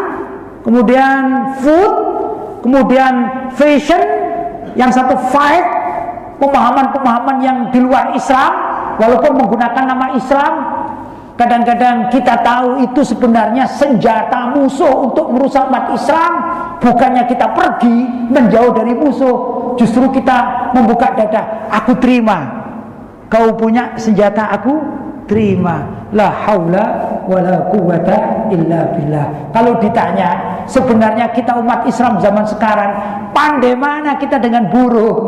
kemudian food, kemudian fashion, yang satu fight, pemahaman-pemahaman yang di luar Islam, walaupun menggunakan nama Islam. Kadang-kadang kita tahu itu sebenarnya senjata musuh untuk merusak umat Islam. Bukannya kita pergi menjauh dari musuh, justru kita membuka dada. Aku terima, kau punya senjata, aku terima. La haula wala quwata illa billah. Kalau ditanya, sebenarnya kita umat Islam zaman sekarang, pandai mana kita dengan burung?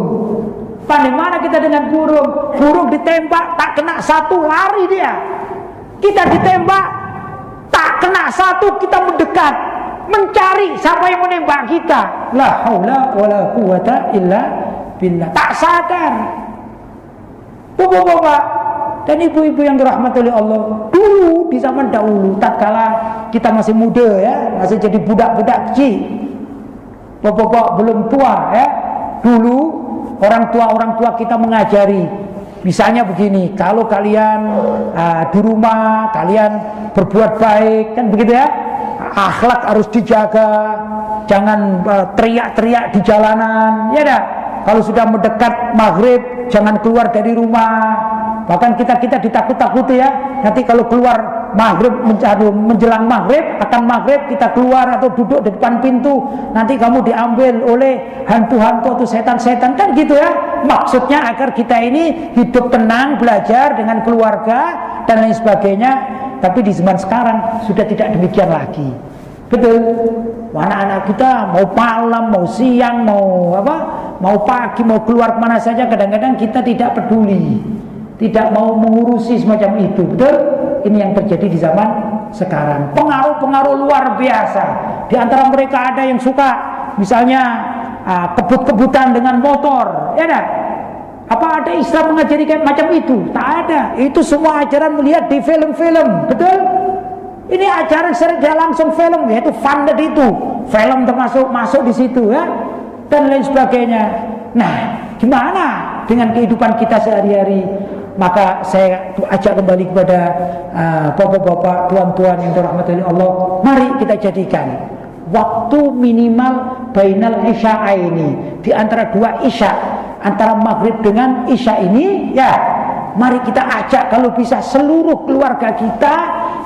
Pandai mana kita dengan burung? Burung ditembak tak kena satu, lari dia. Kita ditembak tak kena satu, kita mendekat mencari siapa yang menembak kita. La haula wala quwata illa billah. Tak sadar. Bapak-bapak dan ibu-ibu yang dirahmati oleh Allah, dulu di zaman dahulu, tatkala kita masih muda, ya, masih jadi budak-budak kecil, bapak-bapak belum tua, ya, dulu orang tua kita mengajari, misalnya begini, kalau kalian di rumah kalian berbuat baik, kan begitu ya, akhlak harus dijaga, jangan teriak-teriak di jalanan, ya dah. Kalau sudah mendekat maghrib, jangan keluar dari rumah. Bahkan kita ditakut-takuti, ya. Nanti kalau keluar maghrib, menjelang maghrib, akan maghrib kita keluar atau duduk di depan pintu, nanti kamu diambil oleh hantu-hantu atau setan-setan, kan gitu ya. Maksudnya agar kita ini hidup tenang, belajar dengan keluarga dan lain sebagainya. Tapi di zaman sekarang sudah tidak demikian lagi. Betul. Anak-anak kita mau malam, mau siang, mau pagi, mau keluar kemana saja, kadang-kadang kita tidak peduli, tidak mau mengurusi semacam itu. Betul? Ini yang terjadi di zaman sekarang. Pengaruh-pengaruh luar biasa. Di antara mereka ada yang suka, misalnya kebut-kebutan dengan motor, ya dah. Apa ada Islam mengajari kayak macam itu? Tak ada. Itu semua ajaran melihat di film-film. Betul? Ini ajaran secara langsung film, yaitu fun tadi itu. Film termasuk masuk di situ, ya, dan lain sebagainya. Nah, gimana dengan kehidupan kita sehari-hari? Maka saya ajak kembali kepada bapak-bapak, tuan-tuan yang dirahmati Allah. Mari kita jadikan waktu minimal bainal isya'aini, di antara dua isya, antara maghrib dengan isya ini, ya, mari kita ajak kalau bisa seluruh keluarga kita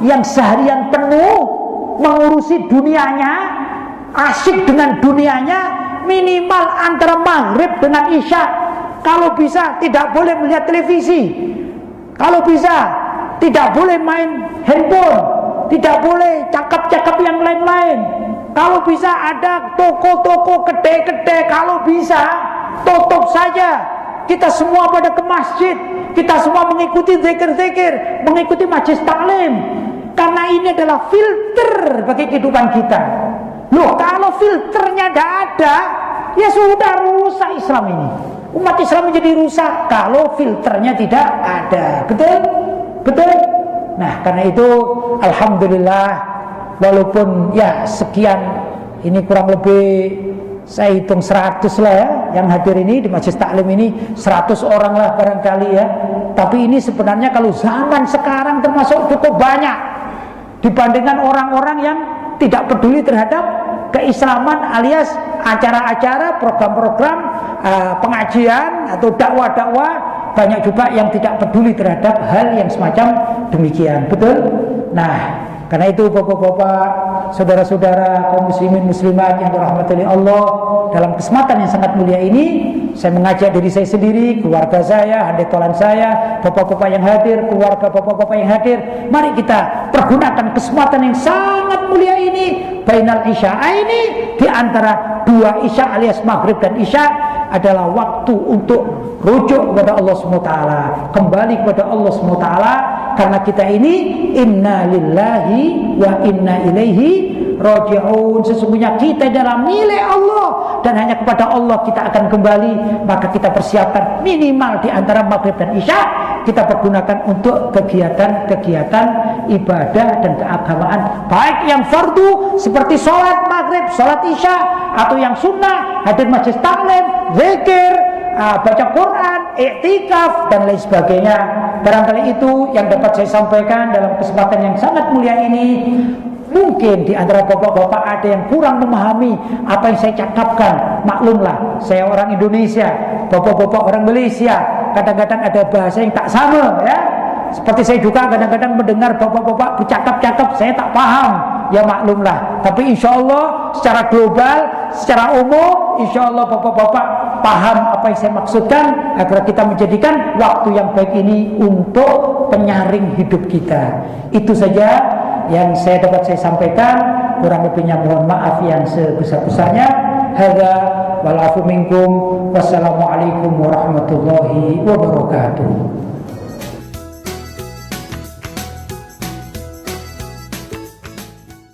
yang seharian penuh mengurusi dunianya, asyik dengan dunianya, minimal antara maghrib dengan isya, kalau bisa tidak boleh melihat televisi, kalau bisa tidak boleh main handphone, tidak boleh cakap-cakap yang lain-lain, kalau bisa ada toko-toko, kedai-kedai, kalau bisa tutup saja. Kita semua pada ke masjid, kita semua mengikuti zikir-zikir, mengikuti majlis taklim, karena ini adalah filter bagi kehidupan kita. Loh, kalau filternya tidak ada, ya sudah rusak Islam ini. Umat Islam menjadi rusak kalau filternya tidak ada. Betul? Betul? Nah, karena itu alhamdulillah, walaupun ya sekian, ini kurang lebih saya hitung 100 lah ya, yang hadir ini di majelis taklim ini 100 orang lah barangkali ya. Tapi ini sebenarnya kalau zaman sekarang termasuk cukup banyak dibandingkan orang-orang yang tidak peduli terhadap keislaman alias acara-acara, program-program pengajian atau dakwah-dakwah. Banyak juga yang tidak peduli terhadap hal yang semacam demikian. Betul? Nah, karena itu bapak-bapak, saudara-saudara kaum muslimin muslimat yang dirahmati oleh Allah, dalam kesempatan yang sangat mulia ini saya mengajak diri saya sendiri, keluarga saya, handetolan saya, bapak-bapak yang hadir, keluarga bapak-bapak yang hadir, mari kita pergunakan kesempatan yang sangat mulia ini bainal isya'aini, di antara dua isya alias maghrib dan isya adalah waktu untuk rujuk kepada Allah SWT, kembali kepada Allah SWT, karena kita ini inna lillahi wa inna ilaihi raji'un. Sesungguhnya kita adalah milik Allah dan hanya kepada Allah kita akan kembali. Maka kita persiapkan minimal di antara maghrib dan isya kita pergunakan untuk kegiatan-kegiatan ibadah dan keagamaan, baik yang fardu seperti sholat maghrib, sholat isya, atau yang sunnah, hadir majelis taklim, zikir, baca Quran, iktikaf dan lain sebagainya. Barangkali itu yang dapat saya sampaikan dalam kesempatan yang sangat mulia ini. Mungkin di antara bapak-bapak ada yang kurang memahami apa yang saya cakapkan. Maklumlah, saya orang Indonesia, bapak-bapak orang Malaysia. Kadang-kadang ada bahasa yang tak sama ya. Seperti saya juga kadang-kadang mendengar bapak-bapak bercakap-cakap saya tak paham. Ya maklumlah. Tapi insya Allah secara global, secara umum, insya Allah bapak-bapak paham apa yang saya maksudkan, agar kita menjadikan waktu yang baik ini untuk penyaring hidup kita. Itu saja yang dapat saya sampaikan. Kurang lebihnya mohon maaf yang sebesar-besarnya. Hadza wal afu minkum. Wassalamualaikum warahmatullahi wabarakatuh.